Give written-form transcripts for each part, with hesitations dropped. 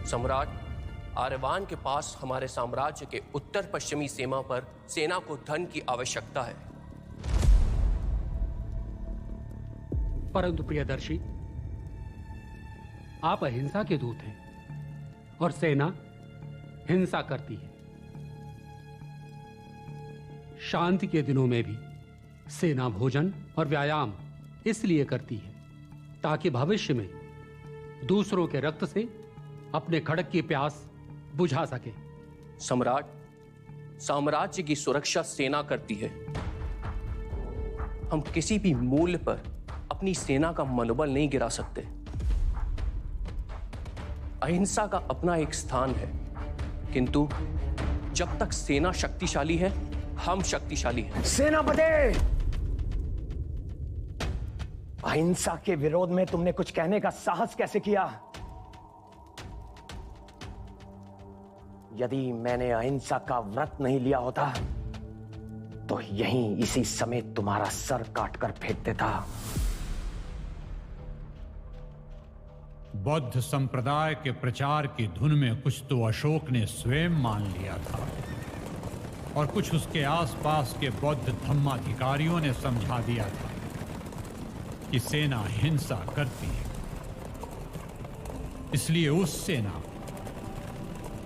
सम्राट, आरवान के पास हमारे साम्राज्य के उत्तर पश्चिमी सीमा पर सेना को धन की आवश्यकता है। परंतु प्रियदर्शी, आप अहिंसा के दूत हैं और सेना हिंसा करती है। शांति के दिनों में भी सेना भोजन और व्यायाम इसलिए करती है ताकि भविष्य में दूसरों के रक्त से अपने खड़क की प्यास बुझा सके। सम्राट, साम्राज्य की सुरक्षा सेना करती है। हम किसी भी मूल्य पर अपनी सेना का मनोबल नहीं गिरा सकते। अहिंसा का अपना एक स्थान है, किंतु जब तक सेना शक्तिशाली है, हम शक्तिशाली हैं। सेनापति, अहिंसा के विरोध में तुमने कुछ कहने का साहस कैसे किया? यदि मैंने अहिंसा का व्रत नहीं लिया होता तो यहीं इसी समय तुम्हारा सर काटकर फेंक देता। बौद्ध संप्रदाय के प्रचार की धुन में कुछ तो अशोक ने स्वयं मान लिया था और कुछ उसके आसपास के बौद्ध धम्माधिकारियों ने समझा दिया था कि सेना हिंसा करती है। इसलिए उस सेना,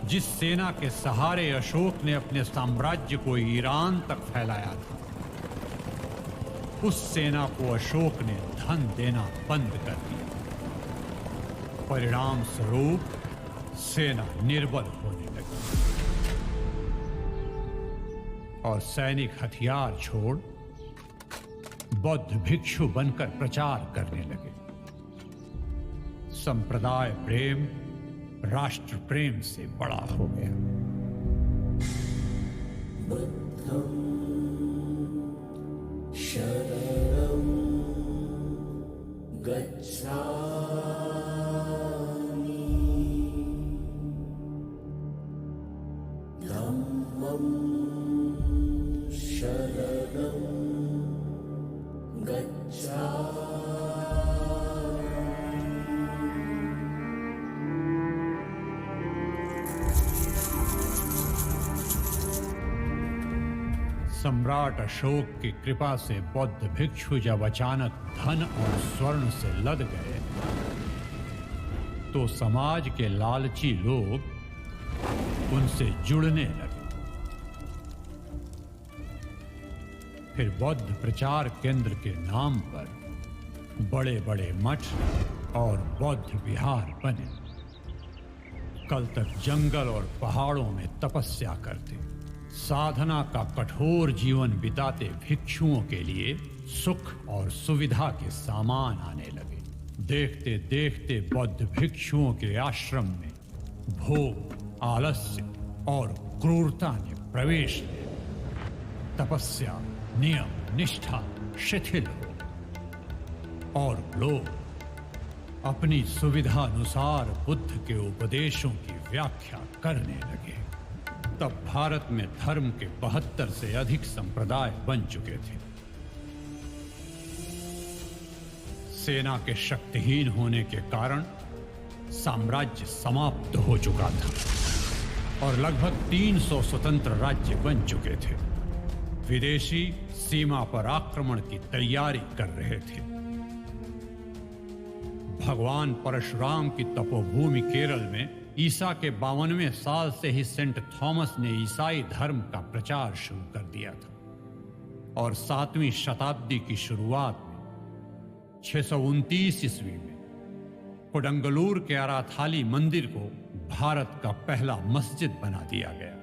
जिस सेना के सहारे अशोक ने अपने साम्राज्य को ईरान तक फैलाया था, उस सेना को अशोक ने धन देना बंद कर दिया। परिणाम स्वरूप सेना निर्बल होने लगी और सैनिक हथियार छोड़ बौद्ध भिक्षु बनकर प्रचार करने लगे। संप्रदाय प्रेम राष्ट्र प्रेम से बड़ा हो गया। बुद्धं शरणं गच्छामि, धम्मं शरणं गच्छामि। सम्राट अशोक की कृपा से बौद्ध भिक्षु जब अचानक धन और स्वर्ण से लद गए तो समाज के लालची लोग उनसे जुड़ने लगे। फिर बौद्ध प्रचार केंद्र के नाम पर बड़े बड़े मठ और बौद्ध विहार बने। कल तक जंगल और पहाड़ों में तपस्या करते, साधना का कठोर जीवन बिताते भिक्षुओं के लिए सुख और सुविधा के सामान आने लगे। देखते देखते बौद्ध भिक्षुओं के आश्रम में भोग, आलस्य और क्रूरता ने प्रवेश लिया। तपस्या, नियम, निष्ठा शिथिल हो और लोग अपनी सुविधा अनुसार बुद्ध के उपदेशों की व्याख्या करने लगे। तब भारत में धर्म के 72 से अधिक संप्रदाय बन चुके थे। सेना के शक्तिहीन होने के कारण साम्राज्य समाप्त हो चुका था और लगभग 300 स्वतंत्र राज्य बन चुके थे। विदेशी सीमा पर आक्रमण की तैयारी कर रहे थे। भगवान परशुराम की तपोभूमि केरल में ईसा के 52वें साल से ही सेंट थॉमस ने ईसाई धर्म का प्रचार शुरू कर दिया था और 7वीं शताब्दी की शुरुआत में 629 ईस्वी में कोडंगलूर के अराथाली मंदिर को भारत का पहला मस्जिद बना दिया गया,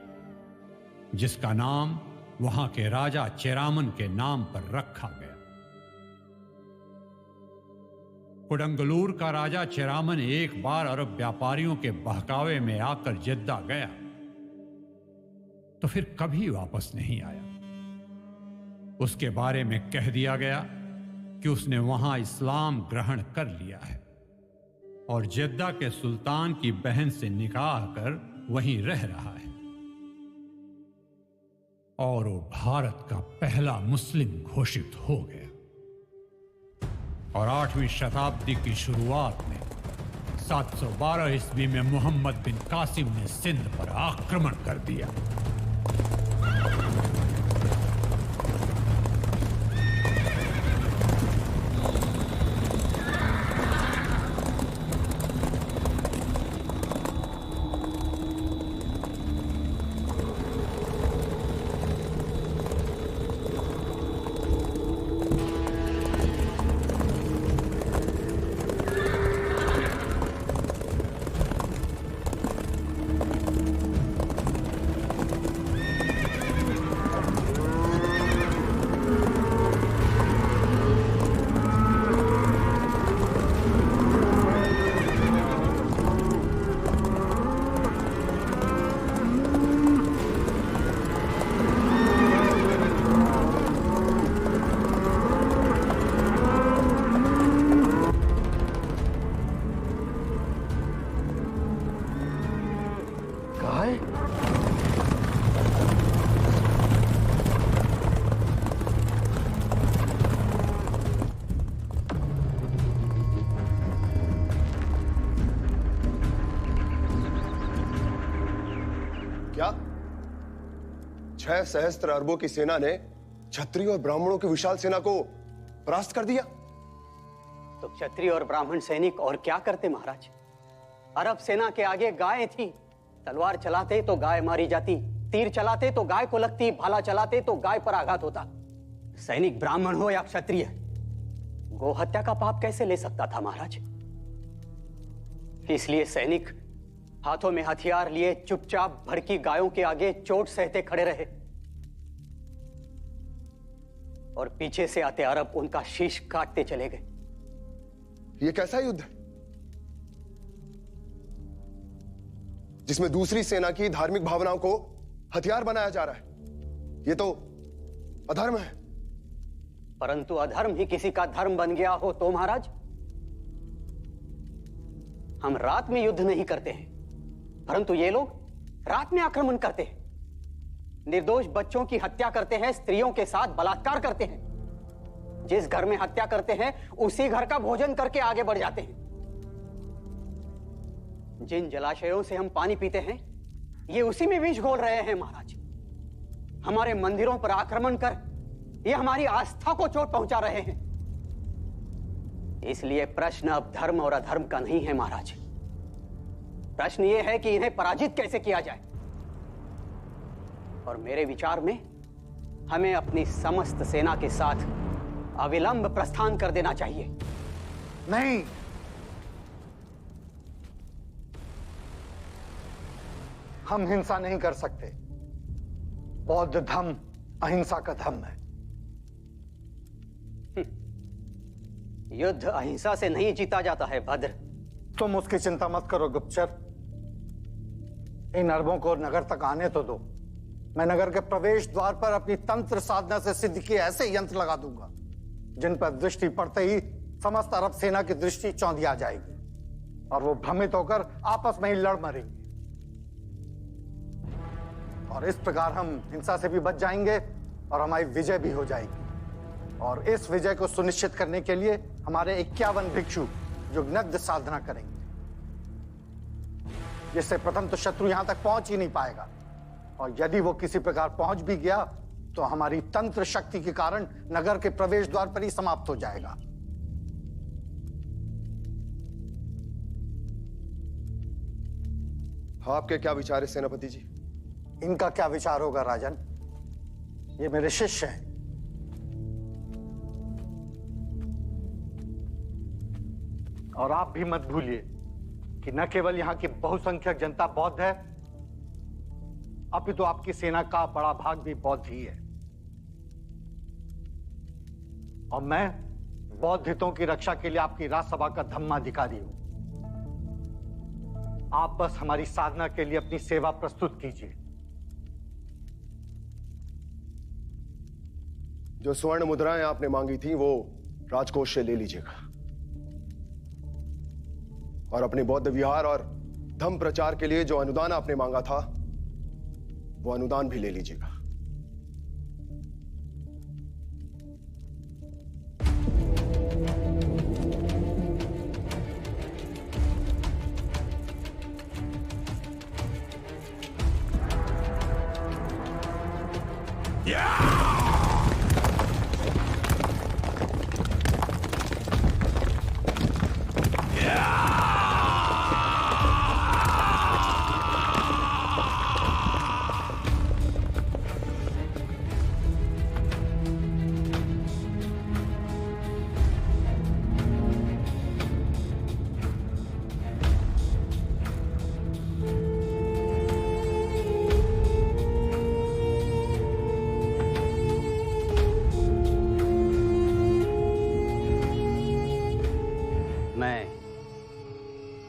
जिसका नाम वहां के राजा चेरामन के नाम पर रखा गया। कोडंगलूर का राजा चेरामन एक बार अरब व्यापारियों के बहकावे में आकर जेद्दा गया तो फिर कभी वापस नहीं आया। उसके बारे में कह दिया गया कि उसने वहां इस्लाम ग्रहण कर लिया है और जेद्दा के सुल्तान की बहन से निकाह कर वहीं रह रहा है और वो भारत का पहला मुस्लिम घोषित हो गया। और 8वीं शताब्दी की शुरुआत में 712 ईस्वी में मोहम्मद बिन कासिम ने सिंध पर आक्रमण कर दिया। क्या 6 सहस्त्र अरबों की सेना ने क्षत्रिय और ब्राह्मणों की विशाल सेना को परास्त कर दिया? तो क्षत्रिय और ब्राह्मण सैनिक और क्या करते महाराज? अरब सेना के आगे गायें थी। तलवार चलाते तो गाय मारी जाती, तीर चलाते तो गाय को लगती, भाला चलाते तो गाय पर आघात होता। सैनिक ब्राह्मण हो या क्षत्रिय, गोहत्या का पाप कैसे ले सकता था महाराज? इसलिए सैनिक हाथों में हथियार लिए चुपचाप भड़की गायों के आगे चोट सहते खड़े रहे और पीछे से आते अरब उनका शीश काटते चले गए। यह कैसा युद्ध है जिसमें दूसरी सेना की धार्मिक भावनाओं को हथियार बनाया जा रहा है? यह तो अधर्म है। परंतु अधर्म ही किसी का धर्म बन गया हो तो महाराज, हम रात में युद्ध नहीं करते हैं, परंतु ये लोग रात में आक्रमण करते हैं, निर्दोष बच्चों की हत्या करते हैं, स्त्रियों के साथ बलात्कार करते हैं। जिस घर में हत्या करते हैं उसी घर का भोजन करके आगे बढ़ जाते हैं। जिन जलाशयों से हम पानी पीते हैं ये उसी में विष घोल रहे हैं महाराज। हमारे मंदिरों पर आक्रमण कर ये हमारी आस्था को चोट पहुंचा रहे हैं। इसलिए प्रश्न अब धर्म और अधर्म का नहीं है महाराज, प्रश्न यह है कि इन्हें पराजित कैसे किया जाए। और मेरे विचार में हमें अपनी समस्त सेना के साथ अविलंब प्रस्थान कर देना चाहिए। नहीं, हम हिंसा नहीं कर सकते। बौद्ध धर्म अहिंसा का धर्म है। युद्ध अहिंसा से नहीं जीता जाता है भद्र। तुम उसकी चिंता मत करो गुप्तचर, इन अरबों को नगर तक आने तो दो। मैं नगर के प्रवेश द्वार पर अपनी तंत्र साधना से सिद्ध किए ऐसे यंत्र लगा दूंगा जिन पर दृष्टि पड़ते ही समस्त अरब सेना की दृष्टि चौंधिया जाएगी और वो भ्रमित होकर आपस में ही लड़ मरेंगे। और इस प्रकार हम हिंसा से भी बच जाएंगे और हमारी विजय भी हो जाएगी। और इस विजय को सुनिश्चित करने के लिए हमारे 51 भिक्षु युगनग्ध साधना करेंगे, जिससे प्रथम तो शत्रु यहां तक पहुंच ही नहीं पाएगा, और यदि वो किसी प्रकार पहुंच भी गया तो हमारी तंत्र शक्ति के कारण नगर के प्रवेश द्वार पर ही समाप्त हो जाएगा। आपके क्या विचार है सेनापति जी? इनका क्या विचार होगा राजन, ये मेरे शिष्य हैं। और आप भी मत भूलिए कि न केवल यहां की बहुसंख्यक जनता बौद्ध है, अपितु तो आपकी सेना का बड़ा भाग भी बौद्ध ही है। और मैं बौद्ध हितों की रक्षा के लिए आपकी राजसभा का धम्माधिकारी हूं। आप बस हमारी साधना के लिए अपनी सेवा प्रस्तुत कीजिए। जो स्वर्ण मुद्राएं आपने मांगी थी वो राजकोष से ले लीजिएगा, और अपने बौद्ध विहार और धम्म प्रचार के लिए जो अनुदान आपने मांगा था वो अनुदान भी ले लीजिएगा।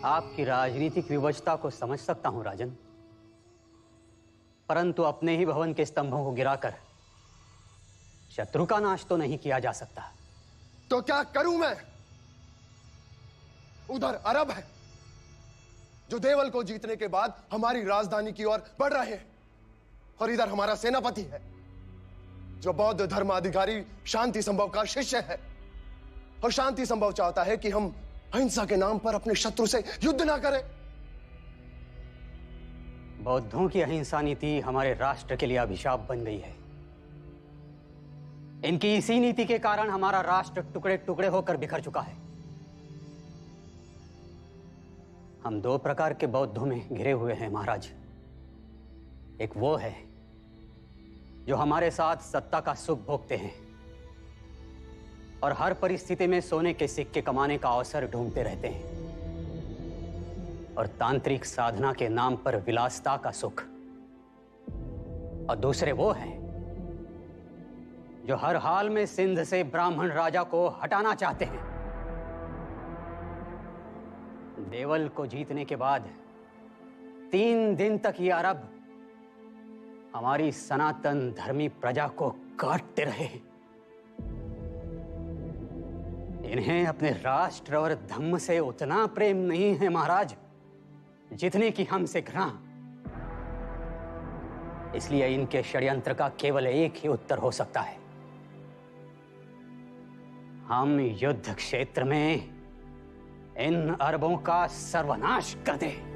आपकी राजनीतिक विवशता को समझ सकता हूं राजन, परंतु अपने ही भवन के स्तंभों को गिराकर शत्रु का नाश तो नहीं किया जा सकता। तो क्या करूं मैं? उधर अरब है जो देवल को जीतने के बाद हमारी राजधानी की ओर बढ़ रहे हैं, और इधर हमारा सेनापति है जो बौद्ध धर्माधिकारी शांति संभव का शिष्य है, और शांति संभव चाहता है कि हम अहिंसा के नाम पर अपने शत्रु से युद्ध ना करें। बौद्धों की अहिंसा नीति हमारे राष्ट्र के लिए अभिशाप बन गई है। इनकी इसी नीति के कारण हमारा राष्ट्र टुकड़े टुकड़े होकर बिखर चुका है। हम दो प्रकार के बौद्धों में घिरे हुए हैं महाराज। एक वो है जो हमारे साथ सत्ता का सुख भोगते हैं और हर परिस्थिति में सोने के सिक्के कमाने का अवसर ढूंढते रहते हैं, और तांत्रिक साधना के नाम पर विलासिता का सुख। और दूसरे वो हैं जो हर हाल में सिंध से ब्राह्मण राजा को हटाना चाहते हैं। देवल को जीतने के बाद 3 दिन तक ये अरब हमारी सनातन धर्मी प्रजा को काटते रहे। इन्हें अपने राष्ट्र और धर्म से उतना प्रेम नहीं है महाराज जितने की हमसे घृणा। इसलिए इनके षड्यंत्र का केवल एक ही उत्तर हो सकता है, हम युद्ध क्षेत्र में इन अरबों का सर्वनाश कर दें।